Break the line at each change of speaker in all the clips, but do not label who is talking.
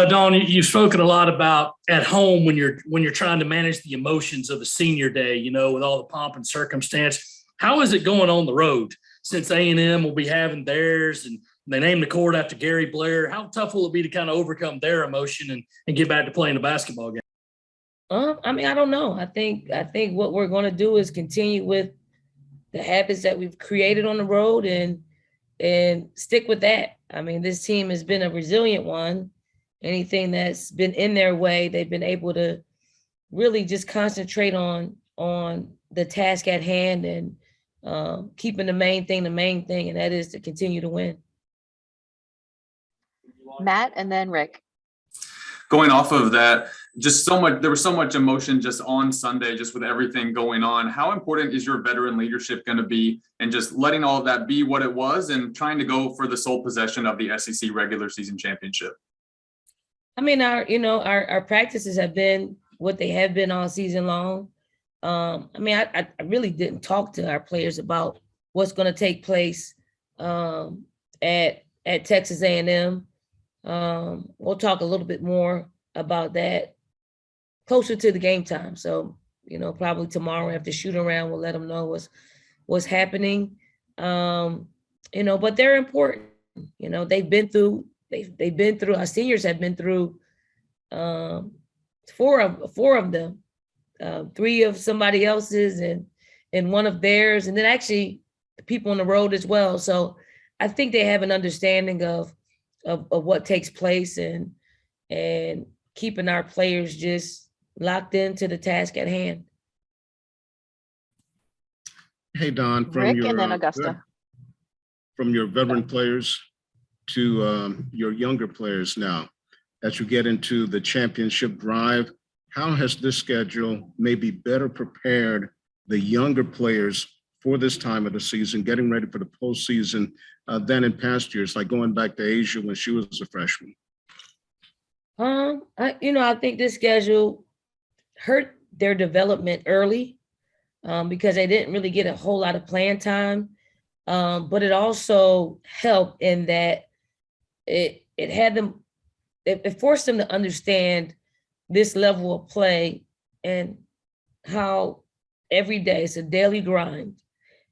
Dawn, you've spoken a lot about at home when you're trying to manage the emotions of the senior day, with all the pomp and circumstance. How is it going on the road since A&M will be having theirs and they named the court after Gary Blair? How tough will it be to kind of overcome their emotion and get back to playing a basketball game?
I don't know. I think what we're going to do is continue with the habits that we've created on the road and stick with that. I mean, this team has been a resilient one. Anything that's been in their way, they've been able to really just concentrate on the task at hand and keeping the main thing, and that is to continue to win.
Matt, and then Rick.
Going off of that, there was so much emotion just on Sunday, just with everything going on. How important is your veteran leadership going to be and just letting all of that be what it was and trying to go for the sole possession of the SEC regular season championship?
I mean, our practices have been what they have been all season long. I really didn't talk to our players about what's going to take place at Texas A&M. We'll talk a little bit more about that closer to the game time. So, probably tomorrow after shoot around, we'll let them know what's happening. But they're important. They've been through. They've been through. Our seniors have been through four of them, 3 of somebody else's and 1 of theirs, and then actually the people on the road as well. So I think they have an understanding of what takes place and keeping our players just locked into the task at hand.
Hey, Don,
Rick and then Augusta.
From your veteran players to your younger players now, as you get into the championship drive, how has this schedule maybe better prepared the younger players for this time of the season, getting ready for the postseason than in past years, like going back to Asia when she was a freshman?
I think this schedule hurt their development early because they didn't really get a whole lot of playing time. But it also helped in that it forced them to understand this level of play and how every day it's a daily grind,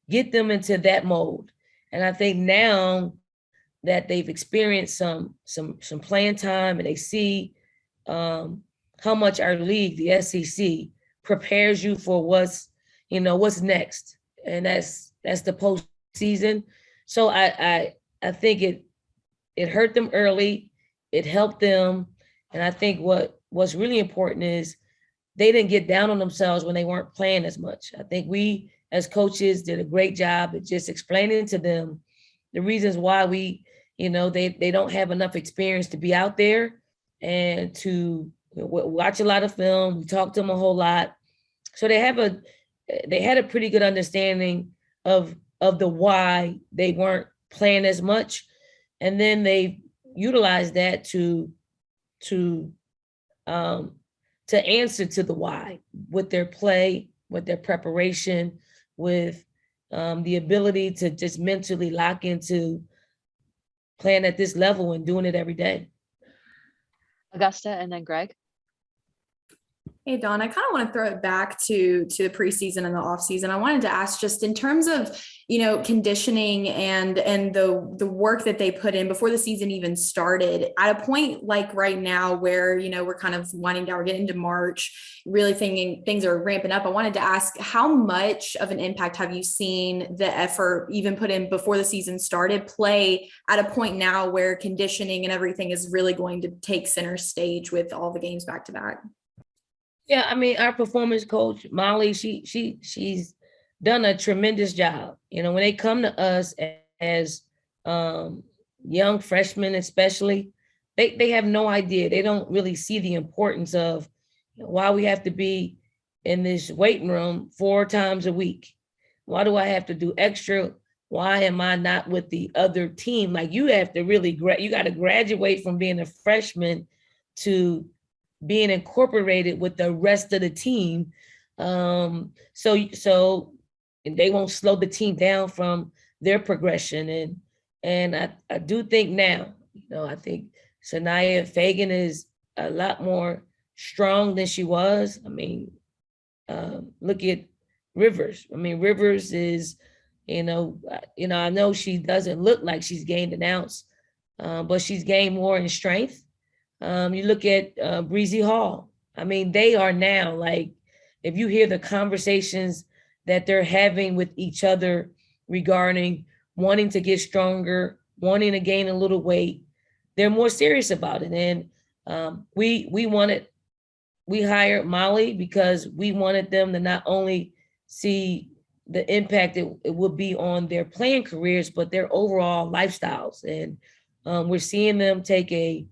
get them into that mode. And I think now that they've experienced some playing time and they see how much our league, the SEC, prepares you for what's next. And that's the postseason. So I think it hurt them early. It helped them. And I think what's really important is they didn't get down on themselves when they weren't playing as much. I think we as coaches did a great job at just explaining to them the reasons why they don't have enough experience to be out there and to watch a lot of film. We talked to them a whole lot. So they had a pretty good understanding of the why they weren't playing as much. And then they utilized that to answer to the why with their play, with their preparation, with the ability to just mentally lock into playing at this level and doing it every day.
Augusta and then Greg.
Hey, Dawn, I kind of want to throw it back to the preseason and the offseason. I wanted to ask just in terms of, conditioning and the work that they put in before the season even started, at a point like right now where, we're kind of winding down, we're getting into March, really thinking things are ramping up. I wanted to ask, how much of an impact have you seen the effort even put in before the season started play at a point now where conditioning and everything is really going to take center stage with all the games back to back?
Yeah, I mean, our performance coach, Molly, she's done a tremendous job. When they come to us as young freshmen, especially, they have no idea. They don't really see the importance of why we have to be in this weight room 4 times a week. Why do I have to do extra? Why am I not with the other team? Like, you have to really, you got to graduate from being a freshman to being incorporated with the rest of the team. So they won't slow the team down from their progression. And I do think now, I think Sanaya Fagan is a lot more strong than she was. I mean, look at Rivers. I mean, Rivers is, I know she doesn't look like she's gained an ounce, but she's gained more in strength. You look at Breezy Hall. I mean, they are now like, if you hear the conversations that they're having with each other regarding wanting to get stronger, wanting to gain a little weight, they're more serious about it. And we hired Molly because we wanted them to not only see the impact it would be on their playing careers, but their overall lifestyles. And we're seeing them take a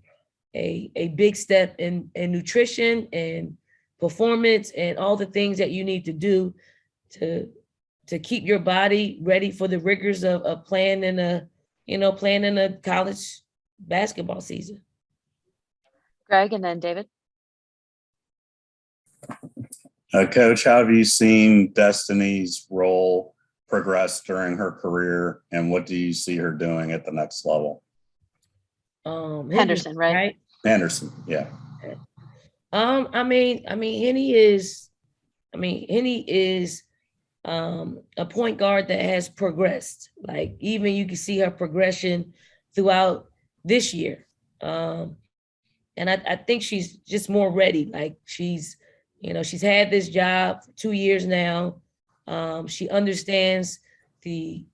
big step in nutrition and performance and all the things that you need to do to keep your body ready for the rigors of playing in a college basketball season.
Greg and then David.
Coach, how have you seen Destiny's role progress during her career, and what do you see her doing at the next level?
Henderson, right?
Anderson, yeah.
Henny is a point guard that has progressed. Like, even you can see her progression throughout this year. And I think she's just more ready. Like, she's had this job for 2 years now. She understands the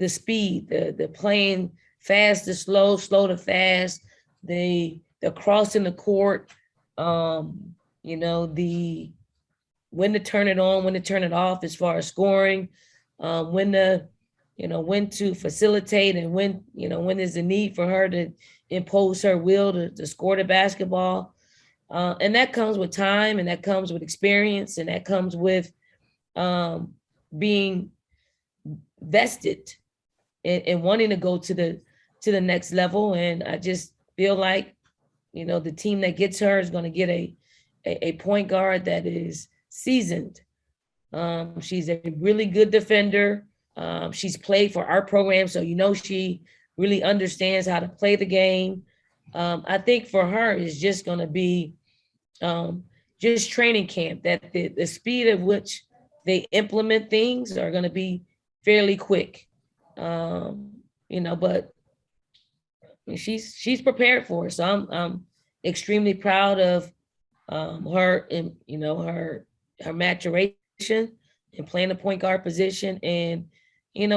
speed, the playing fast to slow, slow to fast, the crossing the court, when to turn it on, when to turn it off as far as scoring, when to facilitate, and when there's a need for her to impose her will to score the basketball. And that comes with time, and that comes with experience, and that comes with being vested and wanting to go to the next level. And I just feel like, the team that gets her is going to get a point guard that is seasoned. She's a really good defender. She's played for our program, so she really understands how to play the game. I think for her it's just going to be just training camp, that the speed at which they implement things are going to be fairly quick. But she's prepared for it. So I'm extremely proud of her and her maturation and playing the point guard position, and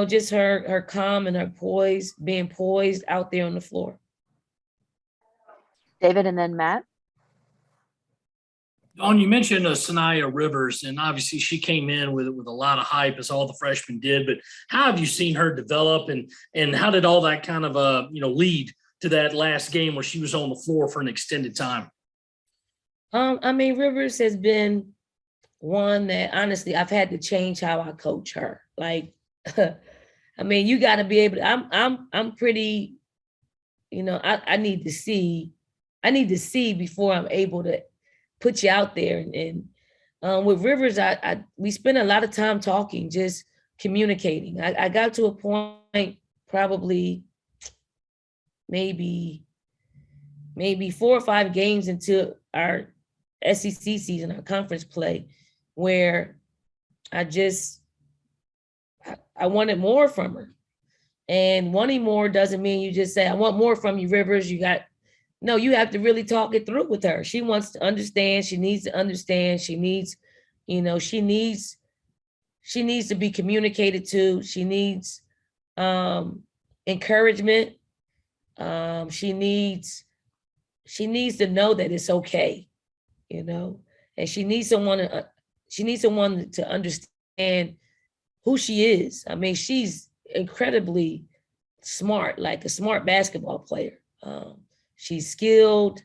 just her calm and her being poised out there on the floor.
David and then Matt.
You mentioned Sanaya Rivers, and obviously she came in with a lot of hype, as all the freshmen did. But how have you seen her develop, and how did all that kind of lead to that last game where she was on the floor for an extended time?
Rivers has been one that honestly I've had to change how I coach her. Like, you got to be able to. I'm pretty. I need to see before I'm able to put you out there. And with Rivers, we spend a lot of time talking, just communicating. I got to a point probably maybe 4 or 5 games into our SEC season, our conference play, where I wanted more from her. And wanting more doesn't mean you just say, I want more from you, Rivers. You have to really talk it through with her. She wants to understand. She needs to understand. She needs to be communicated to. She needs encouragement. She needs to know that it's okay, and she needs someone to understand who she is. She's incredibly smart, like a smart basketball player. She's skilled.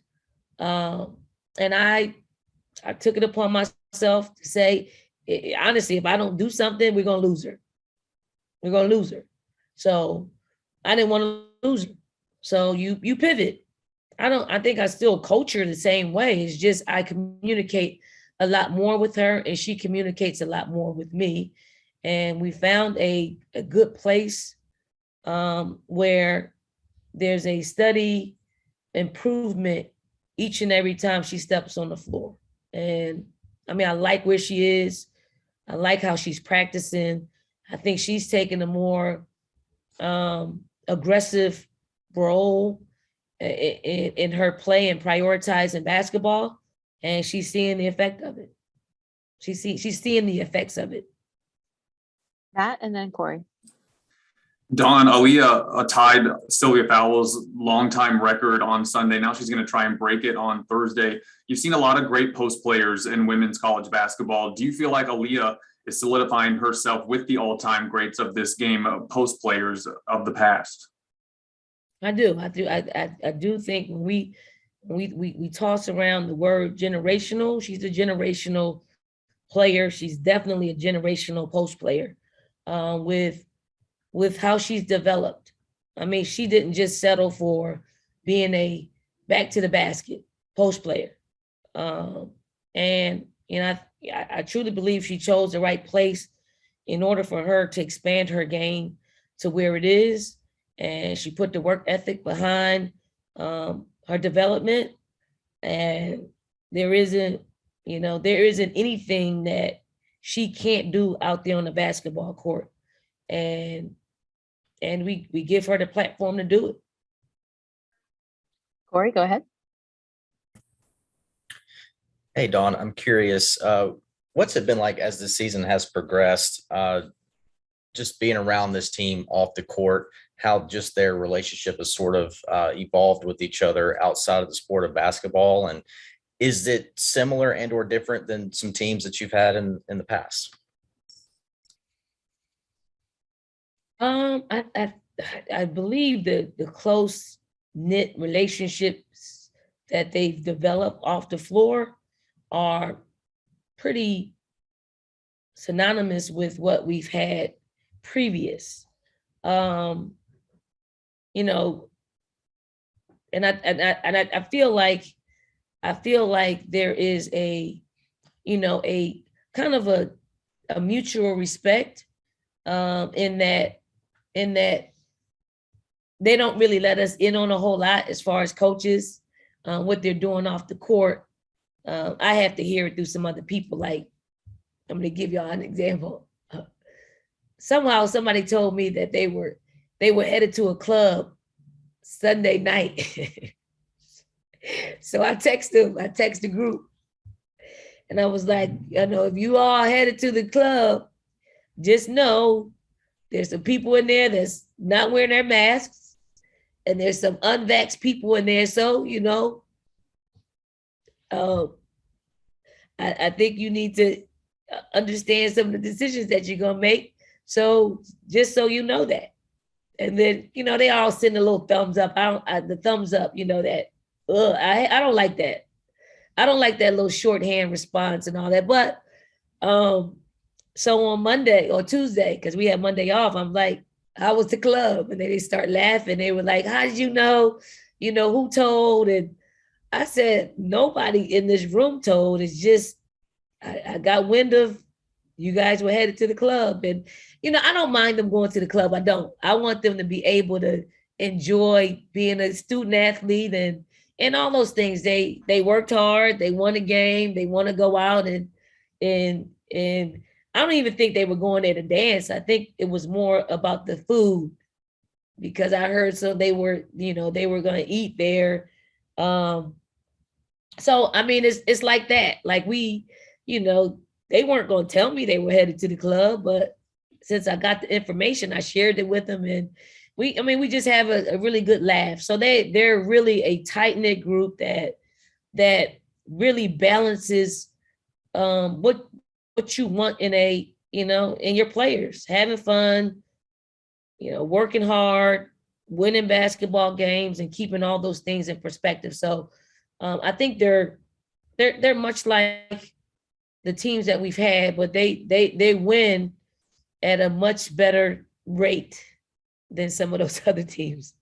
And I took it upon myself to say, honestly, if I don't do something, we're going to lose her. We're going to lose her. So I didn't want to lose her. So you pivot. I think I still coach her the same way. It's just I communicate a lot more with her, and she communicates a lot more with me. And we found a good place where there's a steady improvement each and every time she steps on the floor. And I mean, I like where she is. I like how she's practicing. I think she's taking a more aggressive role in her play and prioritizing basketball. And she's seeing the effect of it. She's seeing the effects of it.
Matt, and then Corey.
Dawn, Aaliyah tied Sylvia Fowles' longtime record on Sunday. Now she's going to try and break it on Thursday. You've seen a lot of great post players in women's college basketball. Do you feel like Aaliyah is solidifying herself with the all-time greats of this game, post players of the past?
I do. I do think when we toss around the word generational, she's a generational player. She's definitely a generational post player with how she's developed. I mean, she didn't just settle for being a back to the basket post player. And I truly believe she chose the right place in order for her to expand her game to where it is. And she put the work ethic behind her development. And there isn't anything that she can't do out there on the basketball court. And we give her the platform to do it.
Corey, go ahead.
Hey, Dawn, I'm curious, what's it been like as the season has progressed, just being around this team off the court, how just their relationship has sort of evolved with each other outside of the sport of basketball? And is it similar and or different than some teams that you've had in the past?
I believe the close knit relationships that they've developed off the floor are pretty synonymous with what we've had previous. And I feel like there is a kind of a mutual respect in that they don't really let us in on a whole lot as far as coaches, what they're doing off the court. I have to hear it through some other people. Like, I'm going to give y'all an example. Somehow somebody told me that they were headed to a club Sunday night. So I text the group, and I was like, if you all headed to the club, just know there's some people in there that's not wearing their masks, and there's some unvaxxed people in there. So, I think you need to understand some of the decisions that you're going to make. So just so you know that. And then, they all send a little thumbs up. The thumbs up, that, I don't like that. I don't like that little shorthand response and all that. But so on Monday or Tuesday, because we had Monday off, I'm like, how was the club? And then they start laughing. They were like, how did you know? Who told? And I said, nobody in this room told. It's just, I got wind of you guys were headed to the club. And, I don't mind them going to the club. I don't. I want them to be able to enjoy being a student athlete and all those things. They worked hard. They won a game. They want to go out and I don't even think they were going there to dance. I think it was more about the food, because I heard so they were going to eat there. So, I mean, it's like that. Like they weren't going to tell me they were headed to the club, but since I got the information, I shared it with them, and we just have a really good laugh. So they're really a tight knit group that really balances what you want in in your players, having fun, working hard, winning basketball games, and keeping all those things in perspective. So I think they're much like the teams that we've had, but they win at a much better rate than some of those other teams.